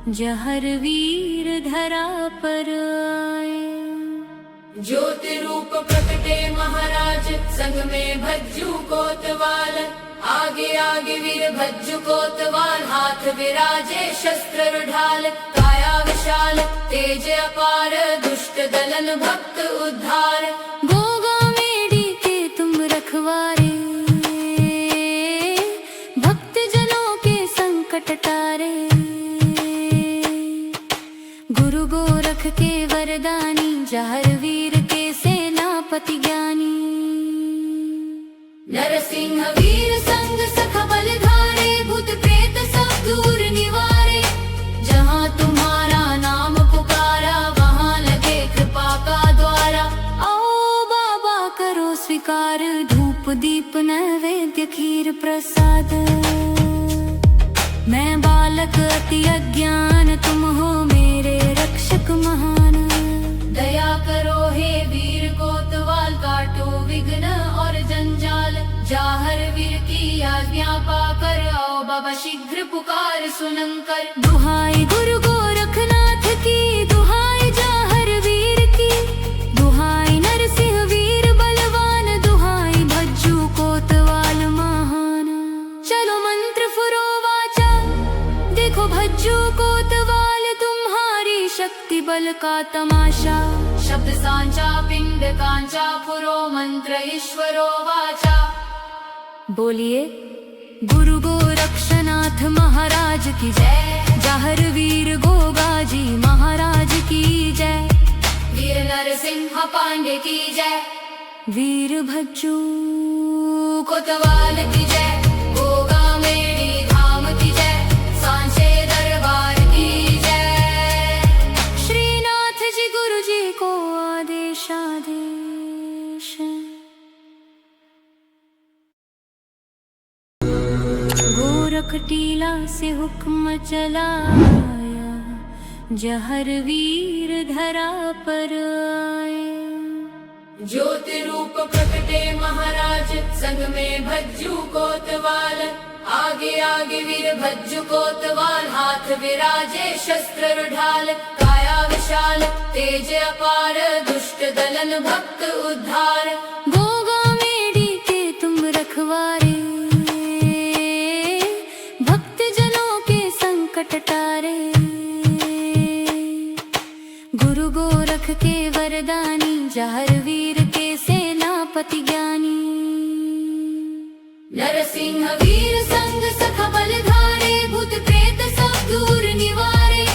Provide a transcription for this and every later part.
जहर वीर धरा पर आए। ज्योति रूप प्रकटे महाराज, संग में भज्जू कोतवाल। आगे आगे वीर भज्जू कोतवाल, हाथ विराजे शस्त्र रुढाल। काया विशाल तेज अपार, दुष्ट दलन भक्त उद्धार। गोगा मेडी के तुम रखवारे, भक्त जनों के संकट टारे। गुरु गोरख के वरदानी, जहर वीर के सेनापति ज्ञानी। नरसिंह वीर संग सखा बलधारे, भूत प्रेत सब दूर निवारे। जहाँ तुम्हारा नाम पुकारा, वहाँ लगे कृपा का द्वारा। आओ बाबा करो स्वीकार, धूप दीप नैवेद्य खीर प्रसाद। मैं बालक अति अज्ञान, तुम हो मेरे रक्षक महान। दया करो हे वीर कोतवाल, काटो विघ्न और जंजाल। जाहर वीर की आज्ञा पाकर, आओ बाबा शीघ्र पुकार सुनंकर। दुहाई गुरु गोरखनाथ की, दुहाई जाहर वीर की। दुहाई नरसिंह वीर बलवान, दुहाई भज्जू कोतवाल महान। चलो मंत्र फुरो वाचा, देखो भज्जू कोतवाल तुम्हारी शक्ति बल का तमाशा। शब्द सांचा पिंड कांचा, पुरो मंत्र ईश्वरो वाचा। बोलिए गुरु गोरक्षनाथ महाराज की जय। जाहर वीर गोगाजी महाराज की जय। वीर नरसिंह पांडे की जय। वीर भज्जू कोतवाल की जय। गोगा मेरी धाम की जय। सांचे दरबार की जय। श्रीनाथ जी गुरु जी को आदेश आदेश। गोरख टीला से हुक्म चलाया, जहर वीर धरा पर आए। ज्योति रूप प्रकटे महाराज, संग में भज्जू कोतवाल। आगे आगे वीर भज्जू कोतवाल, हाथ विराजे शस्त्र रुढाल। काया विशाल तेज अपार, दुष्ट दलन भक्त उद्धार। गोगा मेडी के तुम रखवारे, भक्त जनों के संकट टारे। गुरु गोरख के वरदानी, जहर वीर के सेनापति ज्ञानी। नरसिंह वीर संग सखा बलधारे, भूत प्रेत सब दूर निवारे।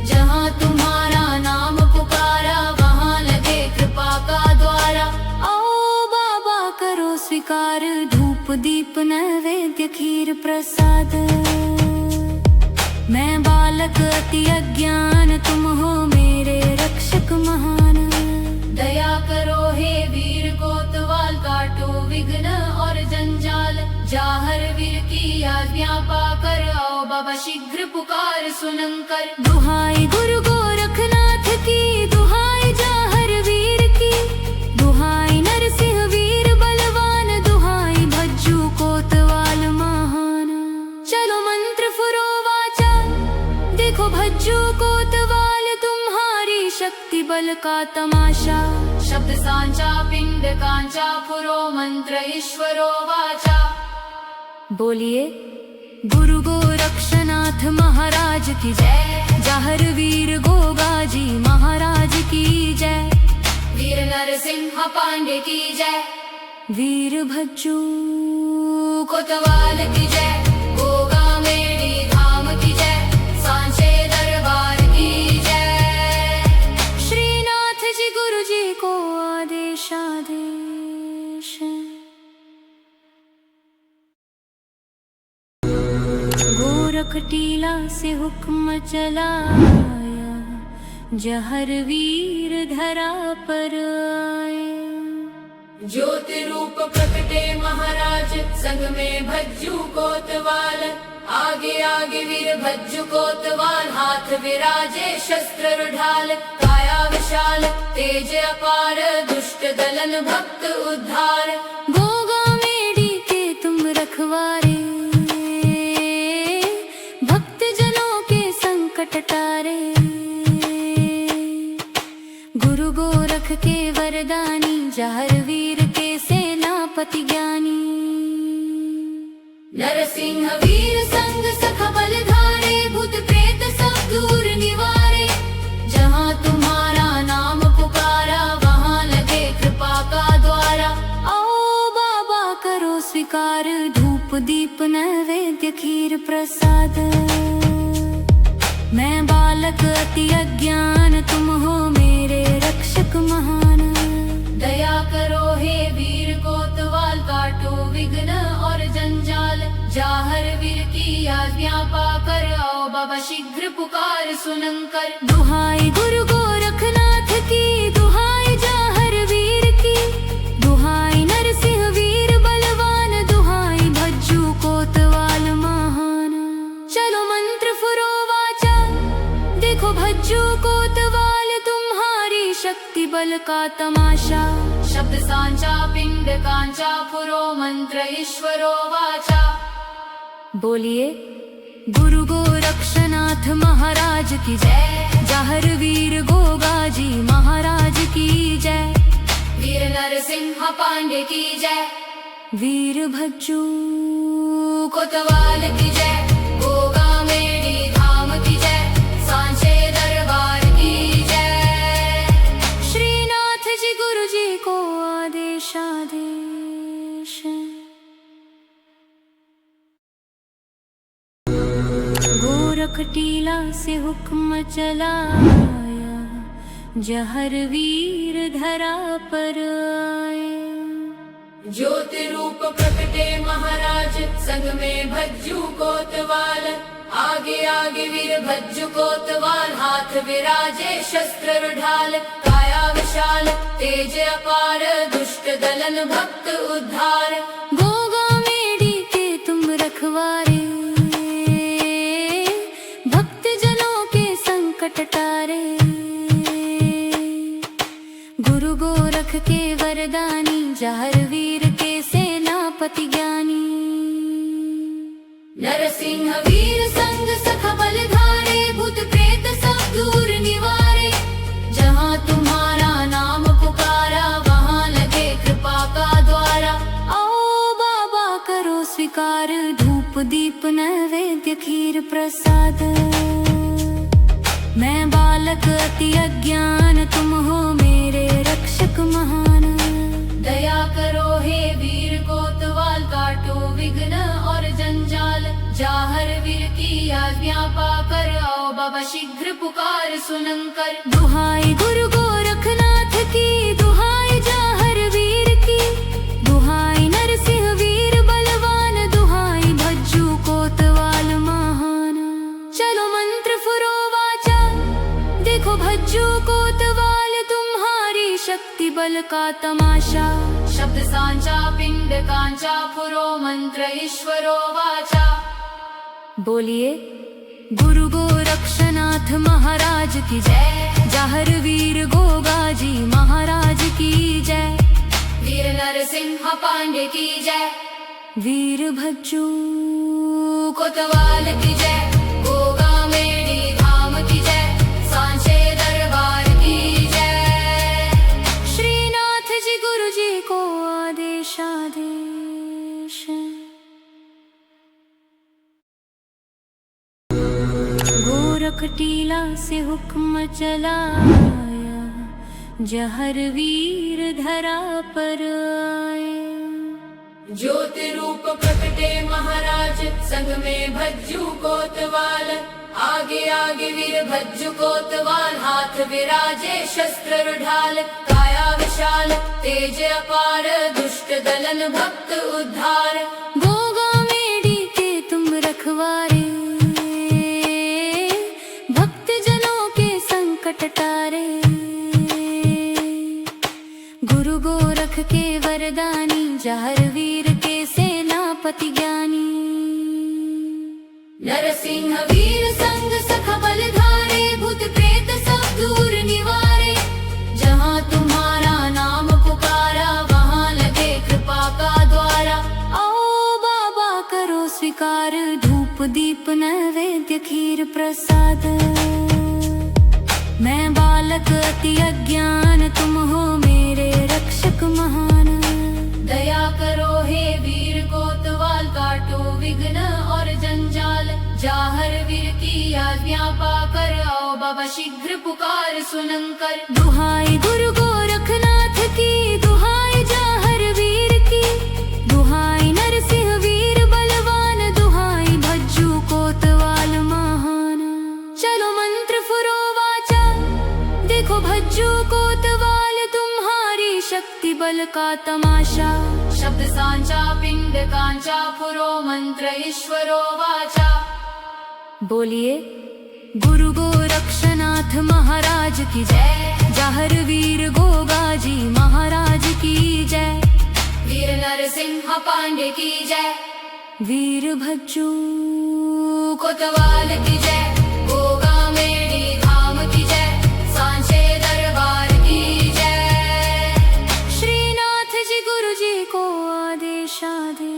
जहाँ तुम्हारा नाम पुकारा, वहाँ लगे कृपा का द्वारा। आओ बाबा करो स्वीकार, धूप दीप नैवेद्य खीर प्रसाद। मैं बालक अति अज्ञान, तुम हो मेरे रक्षक महान। दया करो हे वीर कोतवाल, काटो विघ्न और जंजाल। जाहर वीर की आज्ञा पाकर, आओ बाबा शीघ्र पुकार सुनंकर। दुहाई गुरु गोरखनाथ की, दुहाई जाहर वीर की। दुहाई नरसिंह वीर बलवान, दुहाई भज्जू कोतवाल महान। चलो मंत्र फुरो वाचा, देखो भज्जू कोतवाल तुम्हारी शक्ति बल का तमाशा। शब्द सांचा पिंड कांचा, पुरो मंत्र ईश्वरो वाचा। बोलिए गुरु गोरक्षनाथ महाराज की जय। जाहर वीर गोगाजी महाराज की जय। वीर नरसिंह पांडे की जय। वीर भज्जू कोतवाल की जय। गोगा मेरी धाम की जय। सांचे दरबार की जय। श्रीनाथ जी गुरु जी को आदेश आदेश। गोरख टीला से हुक्म चलाया, जहर वीर धरा पर आए। ज्योति रूप प्रकटे महाराज, संग में भज्जू कोतवाल। आगे आगे वीर भज्जू कोतवाल, हाथ विराजे शस्त्र रुढाल। काया विशाल तेज अपार, दुष्ट दलन भक्त उद्धार। गोगा मेडी के तुम रखवारे, भक्त जनों के संकट टारे। वरदानी जहर वीर के सेनापति ज्ञानी। नरसिंह वीर संग सखा बलधारे भूत प्रेत सब दूर निवारे। जहाँ तुम्हारा नाम पुकारा वहाँ लगे कृपा का द्वारा। आओ बाबा करो स्वीकार धूप दीप नैवेद्य खीर प्रसाद। मैं बालक अति अज्ञान तुम हो मेरे रक्षक महान। दया करो हे वीर कोतवाल काटो विघ्न और जंजाल। जाहर वीर की आज्ञा पाकर आओ बाबा शीघ्र पुकार सुनंकर। दुहाई गुरु गोरखनाथ की दुहाई जाहर वीर की। दुहाई नरसिंह वीर बलवान दुहाई भज्जू कोतवाल महान। चलो मंत्र फुरो वाचा देखो भज्जू कोतवाल तुम्हारी शक्ति बल का तमाशा। शब्द सांचा पिंड कांचा फुरो मंत्र ईश्वरो वाचा। बोलिए गुरु गोरक्षनाथ महाराज की जय। जाहर वीर गोगाजी महाराज की जय। वीर नरसिंह पांडे की जय। वीर भज्जू कोतवाल की जय। गोगा मेरी धाम की जय। सांचे दरबार की जय। श्रीनाथ जी गुरु जी को आदेश आदेश। गोरख टीला से हुक्म चलाया जहर वीर धरा पर आए। ज्योति रूप प्रकटे महाराज संग में भज्जू कोतवाल। आगे आगे वीर भज्जू कोतवाल हाथ विराजे शस्त्र ढाल। काया विशाल तेज अपार दुष्ट दलन भक्त उद्धार। गोगा मेडी के तुम रखवारे भक्त जनों के संकट टारे। गुरु गोरख के वरदानी जाहर वीर के सेनापति ज्ञानी। नरसिंह वीर संग सखा बलधारे भूत प्रेत सब दूर निवारे। जहाँ तुम्हारा नाम पुकारा वहाँ लगे कृपा का द्वारा। आओ बाबा करो स्वीकार धूप दीप नैवेद्य खीर प्रसाद। मैं बालक अति अज्ञान तुम हो मेरे रक्षक महान। दया करो हे वीर कोतवाल काटो विघ्न और जंजाल। जाहर वीर की आज्ञा पाकर आओ बाबा शीघ्र पुकार सुनंकर। दुहाई गुरु गोरखनाथ की दुहाई जाहर वीर की। दुहाई नरसिंह वीर बलवान दुहाई भज्जू कोतवाल महान। चलो मंत्र फुरो वाचा देखो भज्जू कोतवाल तुम्हारी शक्ति बल का तमाशा। शब्द सांचा पिंड कांचा फुरो मंत्र ईश्वरो वाचा। बोलिए गुरु गोरक्षनाथ महाराज की जय। जाहर वीर गोगाजी महाराज की जय। वीर नरसिंह पांडे की जय। वीर भज्जू कोतवाल की जय। गोगा मेरी धाम की जय। सांचे दरबार की जय। श्रीनाथ जी गुरु जी को आदेश आदेश। गोरख टीला से हुक्म चलाया जहर वीर धरा पर आए। ज्योति रूप प्रकटे महाराज संग में भज्जू कोतवाल। आगे आगे वीर भज्जू कोतवाल हाथ विराजे शस्त्र ढाल। काया विशाल तेज अपार दुष्ट दलन भक्त उद्धार। गोगा मेडी के तुम रखवारे भक्त जनों के संकट टारे। गुरु गोरख के वरदानी जाहर वीर के सेनापति ज्ञानी। नरसिंह वीर संग सखा बलधारे भूत प्रेत सब दूर निवारे। जहाँ तुम्हारा नाम पुकारा वहाँ लगे कृपा का द्वारा। आओ बाबा करो स्वीकार धूप दीप नैवेद्य खीर प्रसाद। मैं बालक अति अज्ञान, तुम हो मेरे रक्षक महान। दया करो हे वीर कोतवाल, काटो विघ्न और जंजाल। जाहर वीर की आज्ञा पाकर, आओ बाबा शीघ्र पुकार सुनंकर। दुहाई गुरु गोरखनाथ की, दुहाई जाहर वीर की, दुहाई नरसिंह वीर बलवान, दुहाई भज्जू कोतवाल महान। चलो मंत्र फुरो वाचा, देखो भज्जू कोतवाल, तुम्हारी शक्ति बल का तमाशा। शब्द सांचा पिंड कांचा, फुरो मंत्र ईश्वरो वाचा। बोलिए गुरु गोरक्षनाथ महाराज की जय। जाहर वीर गोगाजी महाराज की जय। वीर नरसिंह पांडे की जय। वीर भज्जू कोतवाल की जय। गोगा मेरी धाम की जय। सांचे दरबार की जय। श्रीनाथ जी गुरु जी को आदेश आदेश।